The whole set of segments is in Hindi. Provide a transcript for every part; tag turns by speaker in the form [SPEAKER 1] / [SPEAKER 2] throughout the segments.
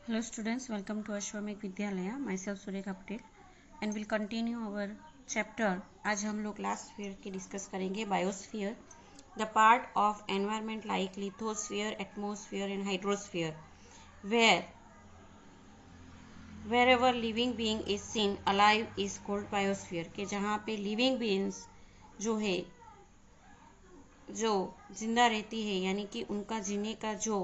[SPEAKER 1] Hello students, welcome to Ashwamik Vidyalaya. Myself Surekha Patel and we'll continue our chapter. आज हम लोग लास्ट स्फीयर की डिस्कस करेंगे biosphere, the part of environment like lithosphere, atmosphere and hydrosphere wherever living being is seen alive is called biosphere. के जहाँ पे लिविंग बीइंग्स जो है, जो जिंदा रहती है, यानी कि उनका जीने का जो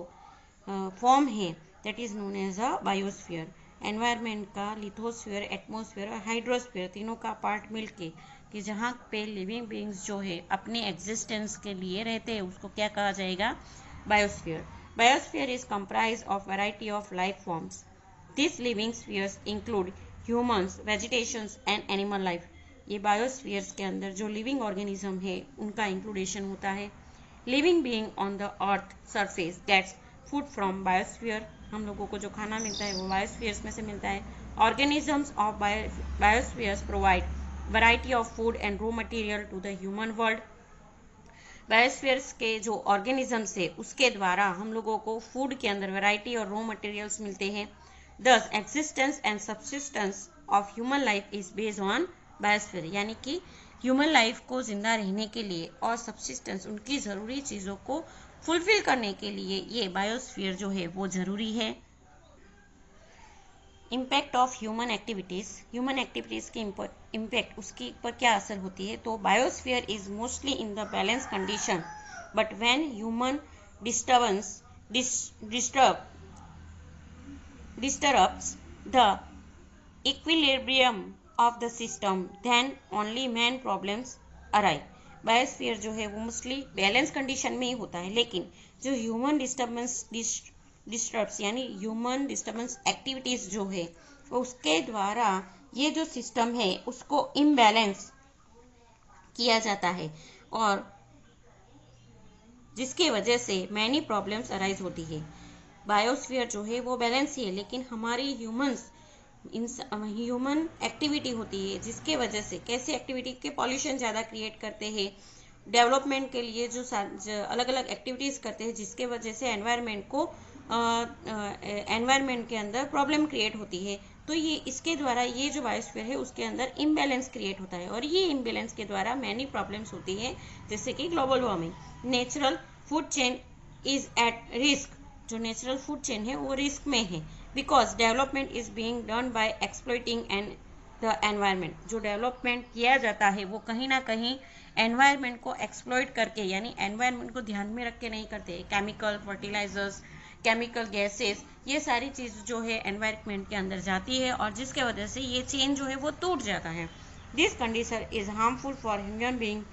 [SPEAKER 1] फॉर्म है, that is known as a biosphere. Environment का लिथोस्फीयर, एटमोस्फीयर और हाइड्रोस्फीयर तीनों का पार्ट मिलके कि जहाँ पे लिविंग बीइंग्स जो है अपने एग्जिस्टेंस के लिए रहते हैं, उसको क्या कहा जाएगा? Biosphere. Biosphere is comprise of variety of life forms. This living spheres include humans, vegetations and animal life. ये बायोस्फीयर्स के अंदर जो लिविंग ऑर्गेनिज्म है उनका इंक्लूडेशन होता है. Living being on the earth surface gets food from biosphere. हम लोगों को जो खाना मिलता है वो बायोस्फीयर्स में से मिलता है. Organisms of biospheres provide variety of food and raw material to the human world. Biospheres के जो ऑर्गेनिजम्स है उसके द्वारा हम लोगों को फूड के अंदर वैरायटी और रॉ मटेरियल्स मिलते हैं. Thus, existence and subsistence of human life is based on biosphere. यानी कि ह्यूमन लाइफ को जिंदा रहने के लिए और सब्सिस्टेंस, उनकी ज़रूरी चीज़ों को फुलफिल करने के लिए ये बायोस्फीयर जो है वो ज़रूरी है. Impact of human activities. Human activities के इम्पैक्ट, उसके ऊपर क्या असर होती है? तो biosphere is mostly in the balance condition, but when human disturbs the equilibrium of the system, then only man problems arise. Biosphere जो है वो मोस्टली बैलेंस कंडीशन में ही होता है, लेकिन जो ह्यूमन डिस्टर्ब्स यानी ह्यूमन डिस्टर्बेंस एक्टिविटीज जो है उसके द्वारा ये जो सिस्टम है उसको इम्बैलेंस किया जाता है, और जिसकी वजह से मैनी प्रॉब्लम्स अराइज होती है. बायोस्फीयर जो है वो बैलेंस ही है, लेकिन हमारी ह्यूमन एक्टिविटी होती है जिसके वजह से, कैसी एक्टिविटी के पॉल्यूशन ज़्यादा क्रिएट करते हैं, डेवलपमेंट के लिए जो अलग अलग एक्टिविटीज़ करते हैं जिसके वजह से एनवायरमेंट के अंदर प्रॉब्लम क्रिएट होती है. तो ये इसके द्वारा ये जो बायोस्फीयर है उसके अंदर इम्बैलेंस क्रिएट होता है, और ये इम्बैलेंस के द्वारा मैनी प्रॉब्लम्स होती है, जैसे कि global warming. Natural food chain is at risk. जो नेचुरल फूड चेन है वो रिस्क में है, because development is being done by exploiting and the environment. जो डेवलपमेंट किया जाता है वो कहीं ना कहीं एनवायरमेंट को एक्सप्लॉइट करके, यानी एनवायरमेंट को ध्यान में रख के नहीं करते. केमिकल फर्टिलाइजर्स, केमिकल गैसेस, ये सारी चीज़ जो है एनवायरमेंट के अंदर जाती है, और जिसके वजह से ये चेन जो है वो टूट जाता है. This condition is harmful for human being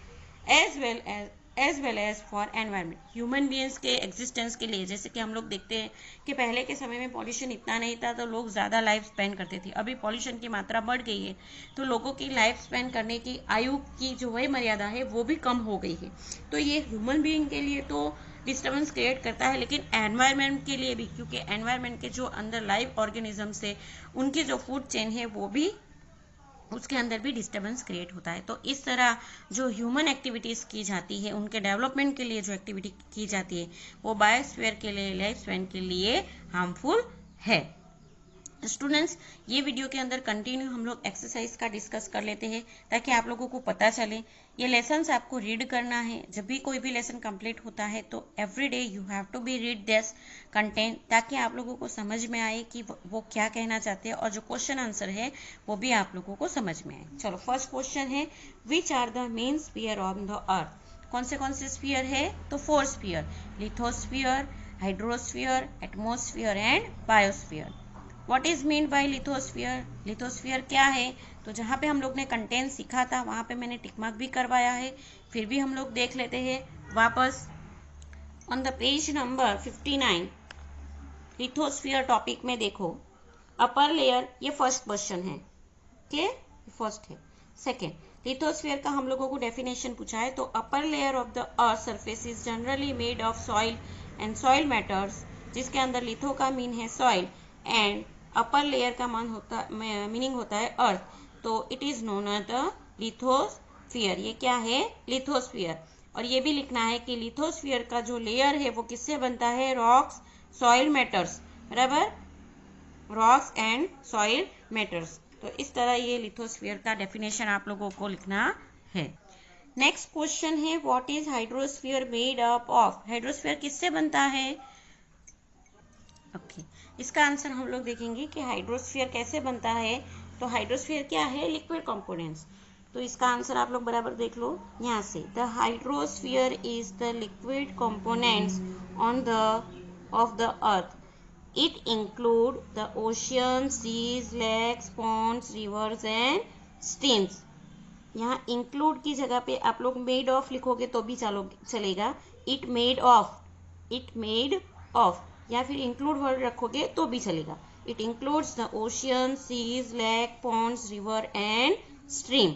[SPEAKER 1] as well as for environment. Human beings के एग्जिस्टेंस के लिए, जैसे कि हम लोग देखते हैं कि पहले के समय में पॉल्यूशन इतना नहीं था तो लोग ज़्यादा लाइफ स्पेंड करते थे. अभी पॉल्यूशन की मात्रा बढ़ गई है तो लोगों की लाइफ स्पेंड करने की आयु की जो वही मर्यादा है वो भी कम हो गई है. तो ये ह्यूमन बीइंग के लिए तो डिस्टर्बेंस क्रिएट करता है, लेकिन एनवायरमेंट के लिए भी, क्योंकि एनवायरमेंट के जो अंदर लाइव ऑर्गेनिजम्स है उनकी जो फूड चेन है वो भी, उसके अंदर भी डिस्टर्बेंस क्रिएट होता है. तो इस तरह जो ह्यूमन एक्टिविटीज़ की जाती है, उनके डेवलपमेंट के लिए जो एक्टिविटी की जाती है वो बायोस्फीयर के लिए, लाइफ स्पैन के लिए हार्मफुल है. स्टूडेंट्स, ये वीडियो के अंदर कंटिन्यू हम लोग एक्सरसाइज का डिस्कस कर लेते हैं ताकि आप लोगों को पता चले. ये लेसन्स आपको रीड करना है. जब भी कोई भी लेसन कंप्लीट होता है तो every day you have to be read this content, ताकि आप लोगों को समझ में आए कि वो क्या कहना चाहते हैं, और जो क्वेश्चन आंसर है वो भी आप लोगों को समझ में आए. चलो, फर्स्ट क्वेश्चन है, which are the main sphere on the earth. कौन से स्फीयर है? तो 4 sphere: lithosphere, hydrosphere, atmosphere and biosphere. What is mean by lithosphere? Lithosphere क्या है? तो जहाँ पे हम लोग ने कंटेंट सीखा था वहाँ पे मैंने टिक मार्क भी करवाया है, फिर भी हम लोग देख लेते हैं वापस. On the page number 59 lithosphere topic में देखो, अपर लेयर, ये फर्स्ट क्वेश्चन है. ओके, फर्स्ट है. सेकेंड, लिथोस्फीयर का हम लोगों को डेफिनेशन पूछा है. तो upper layer of the earth surface is generally made of soil and soil matters, जिसके अंदर लिथो का मीन है सॉइल एंड अपर लेयर का मीनिंग होता है अर्थ. तो it is known as the lithosphere. ये क्या है? लिथोस्फीयर. और ये भी लिखना है कि लिथोस्फीयर का जो लेयर है वो किससे बनता है? रॉक्स, सॉइल मैटर्स, बराबर. Rocks and soil matters. तो इस तरह ये लिथोस्फीयर का डेफिनेशन आप लोगों को लिखना है। नेक्स्ट क्वेश्चन है what is hydrosphere made up of. Hydrosphere किससे बनता है? ओके, इसका आंसर हम लोग देखेंगे कि हाइड्रोस्फीयर कैसे बनता है। तो हाइड्रोस्फीयर क्या है? Liquid components. तो इसका आंसर आप लोग बराबर देख लो यहाँ से। The hydrosphere is the liquid components on the of the earth. It include the oceans, seas, lakes, ponds, rivers and streams. यहाँ include की जगह पे आप लोग made of लिखोगे तो भी चलेगा। It made of या फिर include वर्ड रखोगे तो भी चलेगा। It includes the ocean, seas, lake, ponds, river and stream.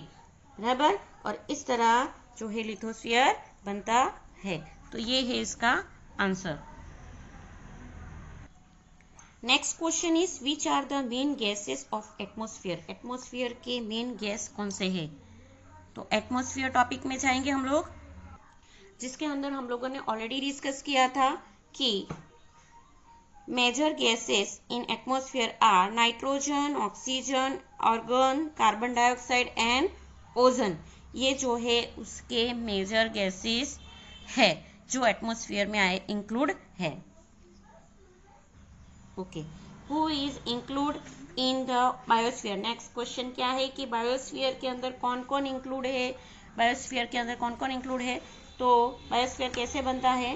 [SPEAKER 1] बराबर। और इस तरह जो है लिथोस्फीयर बनता है। तो ये है इसका answer. Next question is which are the main gases of atmosphere. Atmosphere के मेन गैस कौन से हैं? तो एटमॉस्फेयर टॉपिक में जाएंगे हम लोग, जिसके अंदर हम लोगों ने ऑलरेडी डिस्कस किया था कि major gases in atmosphere are nitrogen, oxygen, argon, carbon dioxide and ozone. ये जो है उसके मेजर गैसेस है जो एटमॉस्फेयर में इंक्लूड है। Okay, who is include in the biosphere. Next question क्या है कि बायोस्फीयर के अंदर कौन कौन इंक्लूड है। बायोस्फीयर के अंदर कौन कौन इंक्लूड है? तो बायोस्फीयर कैसे बनता है?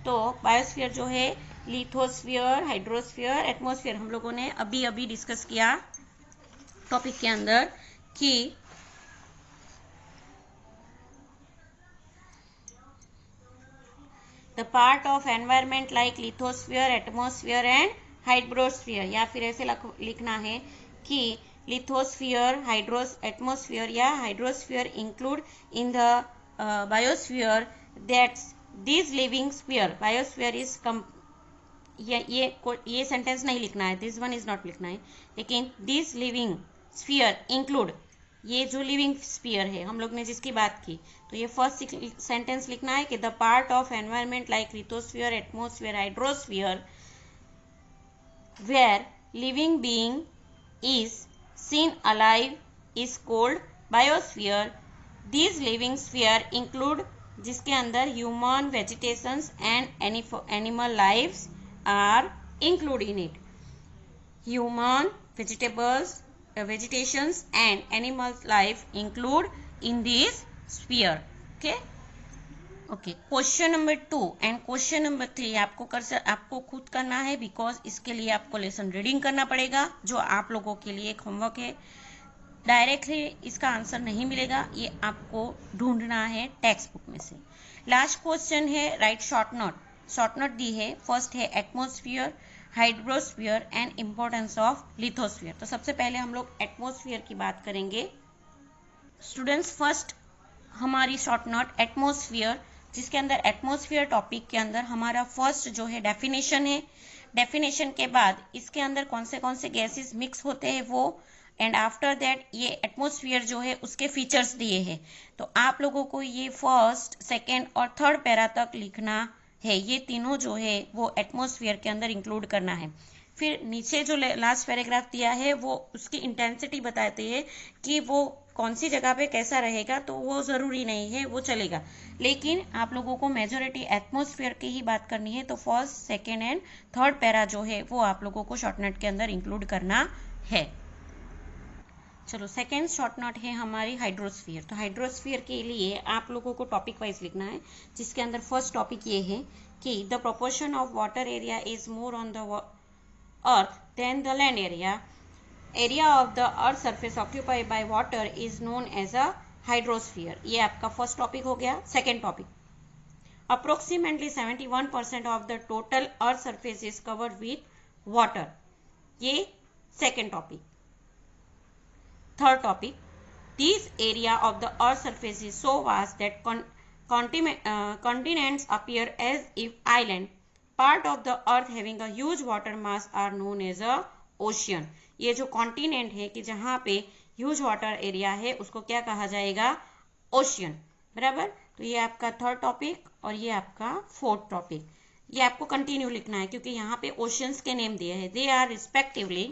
[SPEAKER 1] तो बायोस्फीयर जो है लिथोस्फीयर, हाइड्रोस्फीयर, एटमॉस्फेयर हम लोगों ने अभी अभी डिस्कस किया टॉपिक के अंदर कि the part of environment like lithosphere, atmosphere and hydrosphere। या फिर ऐसे लिखना है कि lithosphere, atmosphere या hydrosphere include in the biosphere that this living sphere। biosphere is ये सेंटेंस नहीं लिखना है, दिस वन इज नॉट लिखना है, लेकिन दिस लिविंग स्फीयर इंक्लूड, ये जो लिविंग स्फीयर है हम लोग ने जिसकी बात की, तो ये फर्स्ट सेंटेंस लिखना है कि the part of environment like lithosphere, atmosphere, hydrosphere where living being is seen alive is called biosphere. This living sphere include, जिसके अंदर human, vegetations and animal lives are include in it. Human, vegetations and animal life include in this sphere। okay question number 2 and question number 3 आपको खुद करना है, बिकॉज इसके लिए आपको लेसन रीडिंग करना पड़ेगा, जो आप लोगों के लिए एक होमवर्क है। डायरेक्टली इसका आंसर नहीं मिलेगा, ये आपको ढूंढना है टेक्स्ट बुक में से। लास्ट क्वेश्चन है राइट शॉर्ट नोट दी है। फर्स्ट है atmosphere, hydrosphere and importance of lithosphere. तो सबसे पहले हम लोग एटमॉस्फेयर की बात करेंगे। स्टूडेंट्स, फर्स्ट हमारी शॉर्ट नोट एटमॉस्फेयर, जिसके अंदर एटमॉस्फेयर टॉपिक के अंदर हमारा फर्स्ट जो है डेफिनेशन है। डेफिनेशन के बाद इसके अंदर कौन से गैसेस मिक्स होते हैं वो, एंड आफ्टर दैट ये एटमॉस्फेयर जो है उसके फीचर्स दिए हैं। तो आप लोगों को ये फर्स्ट, सेकेंड और थर्ड पैरा तक लिखना है। ये तीनों जो है वो एटमॉस्फेयर के अंदर इंक्लूड करना है। फिर नीचे जो लास्ट पैराग्राफ दिया है वो उसकी इंटेंसिटी बताते हैं कि वो कौन सी जगह पे कैसा रहेगा, तो वो ज़रूरी नहीं है, वो चलेगा, लेकिन आप लोगों को मेजॉरिटी एटमॉस्फेयर की ही बात करनी है। तो first, second and third para जो है वो आप लोगों को शॉर्ट नोट के अंदर इंक्लूड करना है। चलो, सेकेंड शॉर्ट नोट है हमारी हाइड्रोस्फीयर। तो हाइड्रोस्फीयर के लिए आप लोगों को टॉपिक वाइज लिखना है, जिसके अंदर फर्स्ट टॉपिक ये है कि the proportion of water area is more on the earth than the land area. Area of the earth surface occupied by water is known as a hydrosphere. ये आपका फर्स्ट टॉपिक हो गया। Second topic, approximately 71% of the total earth surface is covered with water. ये second topic. Third topic, this area of the earth surface is so vast that continents appear as if island. Part of the earth having a huge water mass are known as a ocean. ये जो कॉन्टिनेंट है कि जहाँ पे ह्यूज वाटर एरिया है उसको क्या कहा जाएगा? ओशियन। बराबर। तो ये आपका थर्ड टॉपिक और ये आपका फोर्थ टॉपिक। ये आपको कंटिन्यू लिखना है क्योंकि यहाँ पे ओशंस के नेम दिए हैं. They are respectively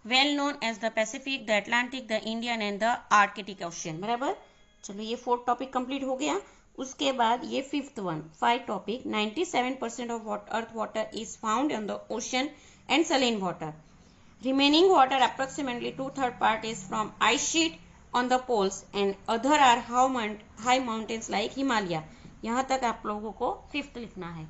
[SPEAKER 1] well known as the Pacific, the Atlantic, the Indian and the Arctic ocean. बराबर. चलो ये 4th टॉपिक कंप्लीट हो गया. उसके बाद ये 5th one, 5 topic. 97% of earth water is found on the ocean and Saleen water. Remaining water, approximately 2/3 part, is from ice sheet on the poles and other are high mountains like Himalaya. यहाँ तक आप लोगों को 5th लिखना है.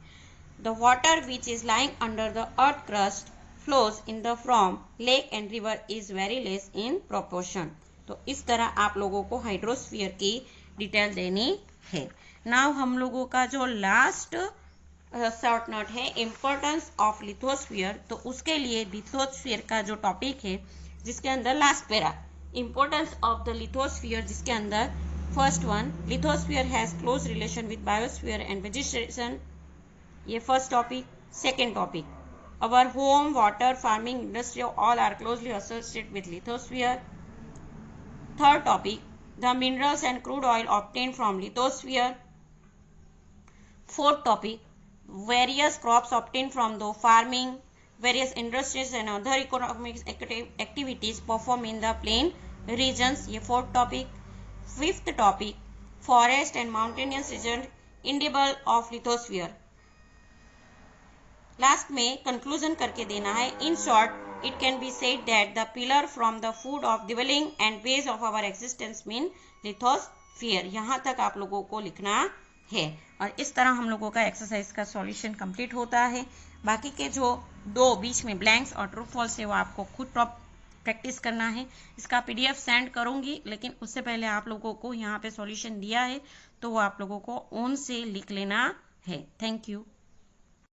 [SPEAKER 1] The water which is lying under the earth crust flows in the from lake and river is very less in proportion. तो इस तरह आप लोगों को हाइड्रोस्फीयर की डिटेल देनी है. नाउ हम लोगों का जो लास्ट शॉर्ट नोट है इम्पोर्टेंस ऑफ लिथोस्फीयर. तो उसके लिए लिथोस्फीयर का जो टॉपिक है जिसके अंदर last para importance of the lithosphere, जिसके अंदर first one, lithosphere has close relation with biosphere and vegetation. ये first topic. Second topic, our home, water, farming, industry all are closely associated with lithosphere. Third topic, the minerals and crude oil obtained from lithosphere. Fourth topic, various crops obtained from the farming, various industries and other economic activities performed in the plain regions. ये 4th topic. 5th topic, forest and mountainous region indible of lithosphere. Last में कंक्लूजन करके देना है. In short it can be said that the pillar from the food of dwelling and base of our existence mean lithosphere. यहाँ तक आप लोगों को लिखना है. और इस तरह हम लोगों का एक्सरसाइज का सॉल्यूशन कंप्लीट होता है. बाकी के जो 2 बीच में ब्लैंक्स और ट्रू फॉल्स है वो आपको खुद प्रैक्टिस करना है. इसका PDF सेंड करूंगी, लेकिन उससे पहले आप लोगों को यहाँ पे सॉल्यूशन दिया है तो वो आप लोगों को ओन से लिख लेना है. Thank you.